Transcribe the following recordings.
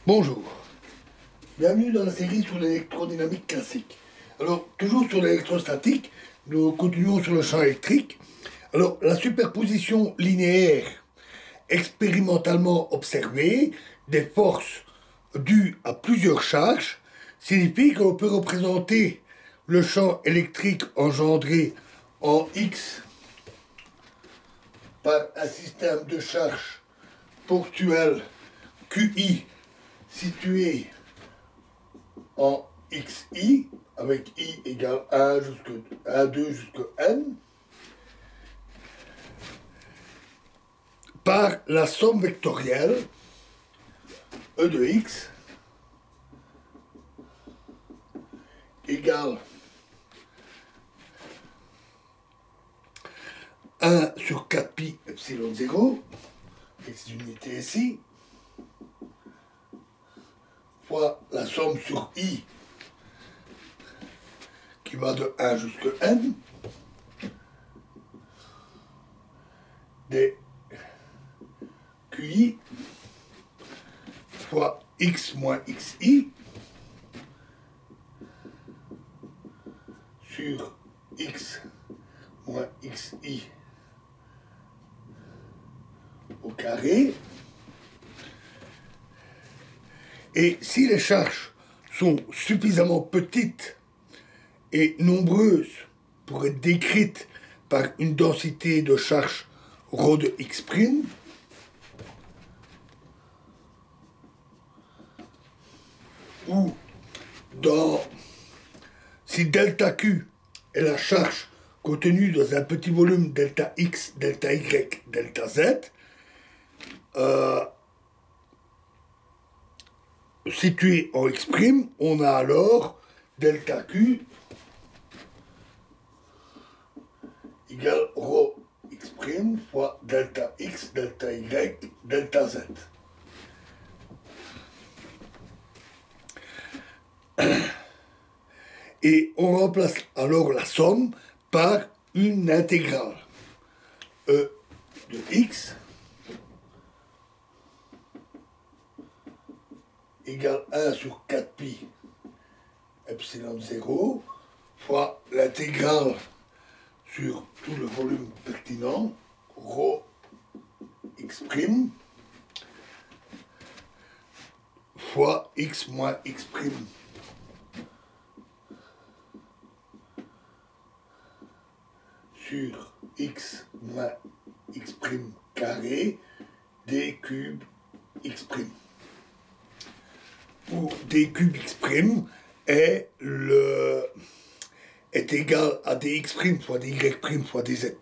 Bonjour, bienvenue dans la série sur l'électrodynamique classique. Alors, toujours sur l'électrostatique, nous continuons sur le champ électrique. Alors, la superposition linéaire expérimentalement observée des forces dues à plusieurs charges signifie que l'on peut représenter le champ électrique engendré en X par un système de charges ponctuelles QI situé en xi, avec i égale 1 jusqu'à 2 jusqu'à n, par la somme vectorielle E de x égale 1 sur 4 pi epsilon 0, avec cette unité ici, fois la somme sur i qui va de 1 jusqu'à n des QI fois x moins xi sur x moins xi au carré. Et si les charges sont suffisamment petites et nombreuses pour être décrites par une densité de charge ρ de x', ou si delta Q est la charge contenue dans un petit volume delta x, delta y, delta z, situé en x', on a alors delta Q égale ρ x' fois delta x, delta y, delta z. Et on remplace alors la somme par une intégrale. E de x égale 1 sur 4 pi epsilon 0 fois l'intégrale sur tout le volume pertinent, ρ x' fois x moins x' sur x moins x' carré d cube x', où d cube x' est égal à dx' fois dy' fois dz'.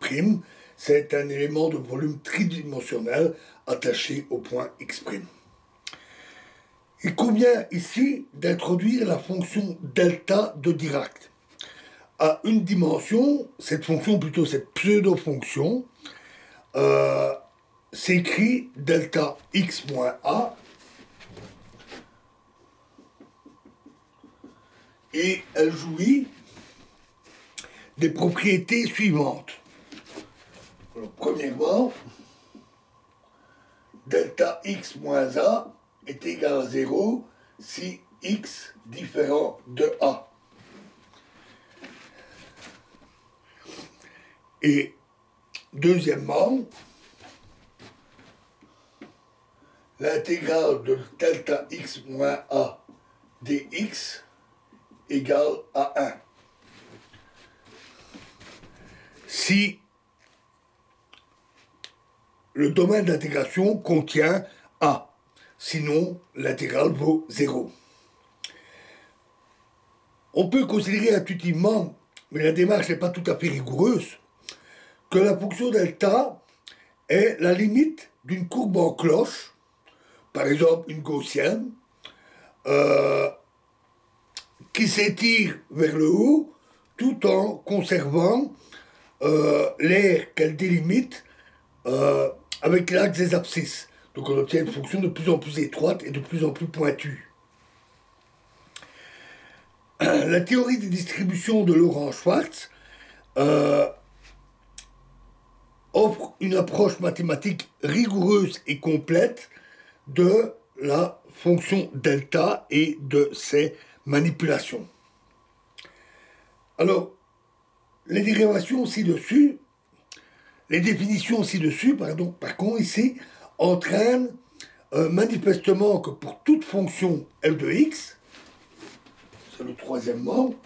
C'est un élément de volume tridimensionnel attaché au point x'. Il convient ici d'introduire la fonction delta de Dirac. À une dimension, cette fonction, plutôt cette pseudo-fonction, s'écrit delta x moins a, et elle jouit des propriétés suivantes. Alors, premièrement, delta x moins a est égal à 0 si x différent de a. Et deuxièmement, l'intégrale de delta x moins a dx égale à 1. Si le domaine d'intégration contient a, sinon l'intégrale vaut 0. On peut considérer intuitivement, mais la démarche n'est pas tout à fait rigoureuse, que la fonction delta est la limite d'une courbe en cloche, par exemple une gaussienne, qui s'étire vers le haut tout en conservant l'aire qu'elle délimite avec l'axe des abscisses. Donc on obtient une fonction de plus en plus étroite et de plus en plus pointue. La théorie des distributions de Laurent-Schwartz offre une approche mathématique rigoureuse et complète de la fonction delta et de ses manipulations. Alors, les définitions ci-dessus, par contre, ici, entraînent manifestement que pour toute fonction f de x, c'est le troisième membre,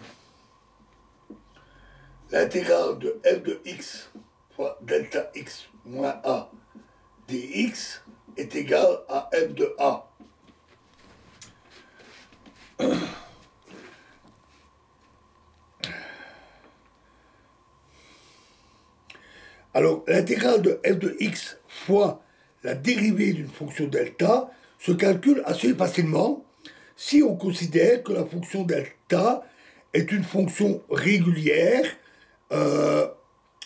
l'intégrale de f de x fois delta x moins a dx est égale à f de a. Alors, l'intégrale de f de x fois la dérivée d'une fonction delta se calcule assez facilement si on considère que la fonction delta est une fonction régulière,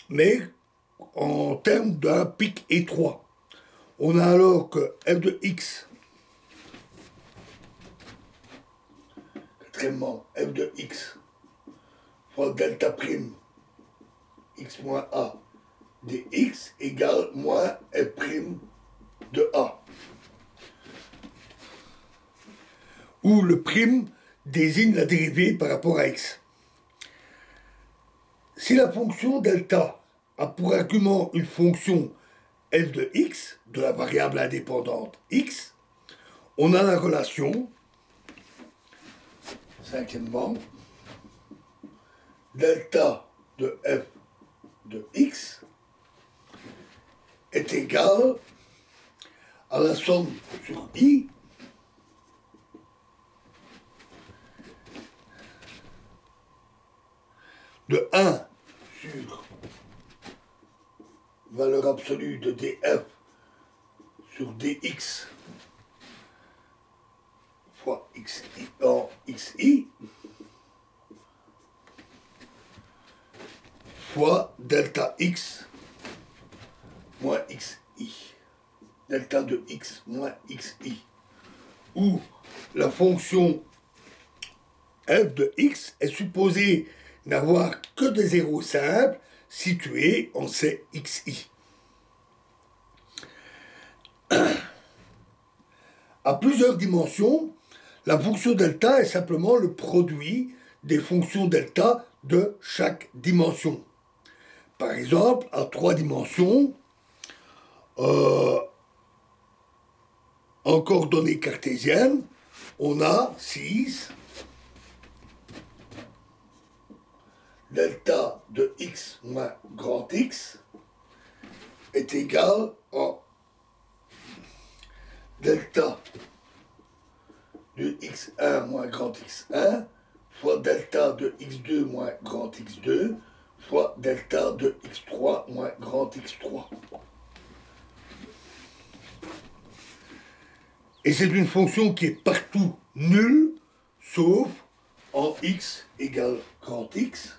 mais en termes d'un pic étroit. On a alors que f de x, quatrièmement, f de x fois delta prime x moins a dx égale moins f prime de a, où le prime désigne la dérivée par rapport à x. Si la fonction delta a pour argument une fonction f de x, de la variable indépendante x, on a la relation, cinquièmement, delta de f de x est égal à la somme sur i de 1 sur valeur absolue de df sur dx fois xi en xi fois delta x moins xi, delta de x moins xi, où la fonction f de x est supposée n'avoir que des zéros simples situés en ces xi. À plusieurs dimensions, la fonction delta est simplement le produit des fonctions delta de chaque dimension. Par exemple, à 3 dimensions, en coordonnées cartésiennes, on a 6 delta de x moins grand x est égal à delta de x1 moins grand x1 fois delta de x2 moins grand x2 fois delta de x3 moins grand x3. Et c'est une fonction qui est partout nulle, sauf en x égale grand x.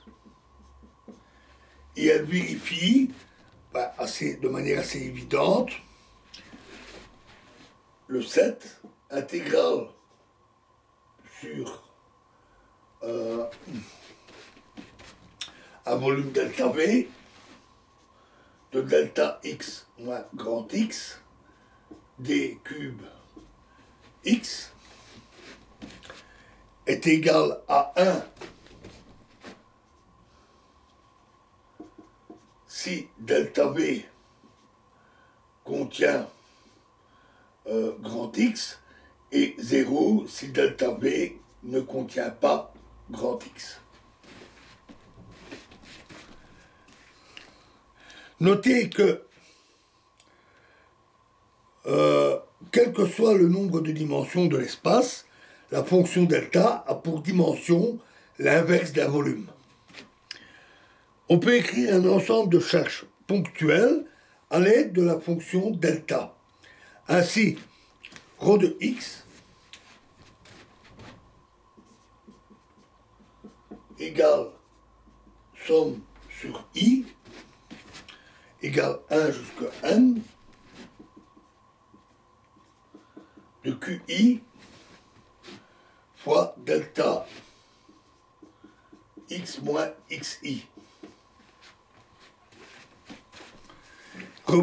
Et elle vérifie de manière assez évidente le set intégral sur un volume delta V de delta x moins grand x d cube x est égal à 1 si delta V contient grand X et 0 si delta V ne contient pas grand X. Notez que quel que soit le nombre de dimensions de l'espace, la fonction delta a pour dimension l'inverse d'un volume. On peut écrire un ensemble de charges ponctuelles à l'aide de la fonction delta. Ainsi, ρ de x égale somme sur i égale 1 jusqu'à n de qi fois delta x moins xi.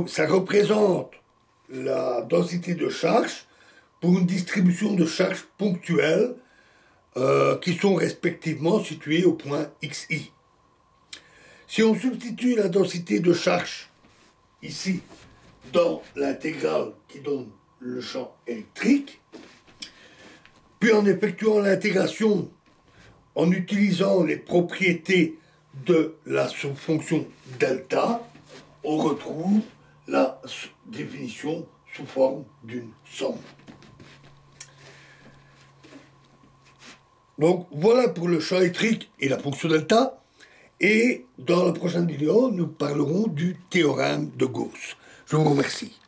Ça représente la densité de charge pour une distribution de charges ponctuelles qui sont respectivement situées au point xi. Si on substitue la densité de charge ici dans l'intégrale qui donne le champ électrique, puis en effectuant l'intégration en utilisant les propriétés de la fonction delta, on retrouve la définition sous forme d'une somme. Donc voilà pour le champ électrique et la fonction delta. Et dans la prochaine vidéo, nous parlerons du théorème de Gauss. Je vous remercie.